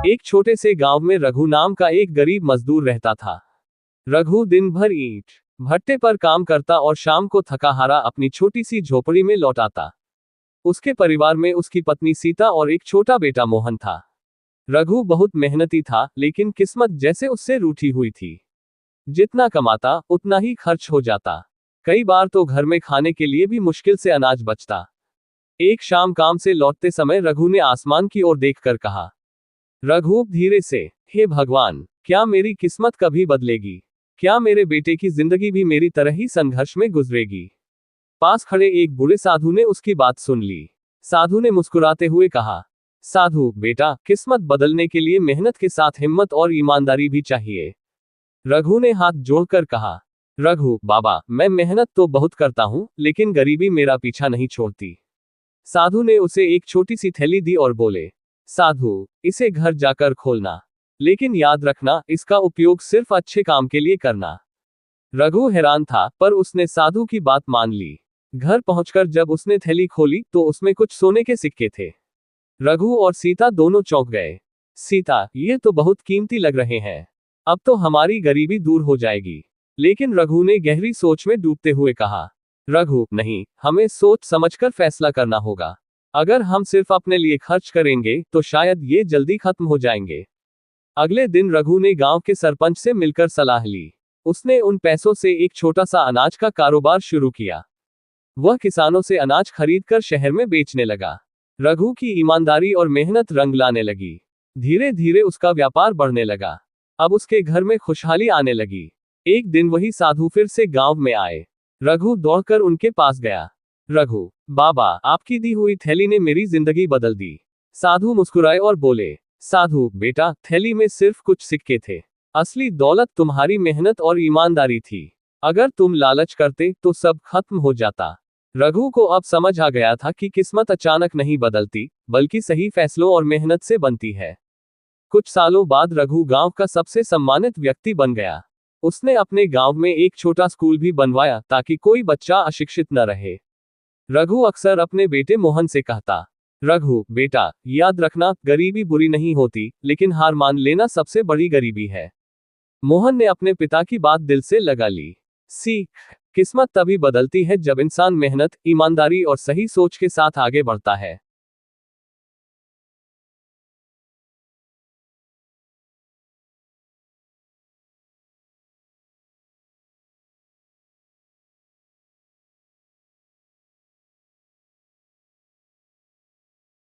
एक छोटे से गांव में रघु नाम का एक गरीब मजदूर रहता था। रघु दिन भर ईंट भट्टे पर काम करता और शाम को थका हारा अपनी छोटी सी झोपड़ी में लौट आता। उसके परिवार में उसकी पत्नी सीता और एक छोटा बेटा मोहन था। रघु बहुत मेहनती था, लेकिन किस्मत जैसे उससे रूठी हुई थी। जितना कमाता उतना ही खर्च हो जाता। कई बार तो घर में खाने के लिए भी मुश्किल से अनाज बचता। एक शाम काम से लौटते समय रघु ने आसमान की ओर देखकर कहा, रघु धीरे से, हे भगवान, क्या मेरी किस्मत कभी बदलेगी? क्या मेरे बेटे की जिंदगी भी मेरी तरह ही संघर्ष में गुजरेगी? पास खड़े एक बूढ़े साधु ने उसकी बात सुन ली। साधु ने मुस्कुराते हुए कहा, साधु बेटा, किस्मत बदलने के लिए मेहनत के साथ हिम्मत और ईमानदारी भी चाहिए। रघु ने हाथ जोड़कर कहा, रघु बाबा, मैं मेहनत तो बहुत करता हूं, लेकिन गरीबी मेरा पीछा नहीं छोड़ती। साधु ने उसे एक छोटी सी थैली दी और बोले, साधु, इसे घर जाकर खोलना, लेकिन याद रखना, इसका उपयोग सिर्फ अच्छे काम के लिए करना। रघु हैरान था, पर उसने साधु की बात मान ली। घर पहुंचकर जब उसने थैली खोली तो उसमें कुछ सोने के सिक्के थे। रघु और सीता दोनों चौंक गए। सीता, ये तो बहुत कीमती लग रहे हैं। अब तो हमारी गरीबी दूर हो जाएगी। लेकिन रघु ने गहरी सोच में डूबते हुए कहा, रघु नहीं, हमें सोच समझकर फैसला करना होगा। अगर हम सिर्फ अपने लिए खर्च करेंगे तो शायद ये जल्दी खत्म हो जाएंगे। अगले दिन रघु ने गांव के सरपंच से मिलकर सलाह ली। उसने उन पैसों से एक छोटा सा अनाज का कारोबार शुरू किया। वह किसानों से अनाज खरीदकर शहर में बेचने लगा। रघु की ईमानदारी और मेहनत रंग लाने लगी। धीरे धीरे उसका व्यापार बढ़ने लगा। अब उसके घर में खुशहाली आने लगी। एक दिन वही साधु फिर से गांव में आए। रघु दौड़कर उनके पास गया। रघु बाबा, आपकी दी हुई थैली ने मेरी जिंदगी बदल दी। साधु मुस्कुराए और बोले, साधु बेटा, थैली में सिर्फ कुछ सिक्के थे। असली दौलत तुम्हारी मेहनत और ईमानदारी थी। अगर तुम लालच करते तो सब खत्म हो जाता। रघु को अब समझ आ गया था कि किस्मत अचानक नहीं बदलती, बल्कि सही फैसलों और मेहनत से बनती है। कुछ सालों बाद रघु गांव का सबसे सम्मानित व्यक्ति बन गया। उसने अपने गांव में एक छोटा स्कूल भी बनवाया ताकि कोई बच्चा अशिक्षित न रहे। रघु अक्सर अपने बेटे मोहन से कहता, रघु बेटा, याद रखना, गरीबी बुरी नहीं होती, लेकिन हार मान लेना सबसे बड़ी गरीबी है। मोहन ने अपने पिता की बात दिल से लगा ली। सीख, किस्मत तभी बदलती है जब इंसान मेहनत, ईमानदारी और सही सोच के साथ आगे बढ़ता है।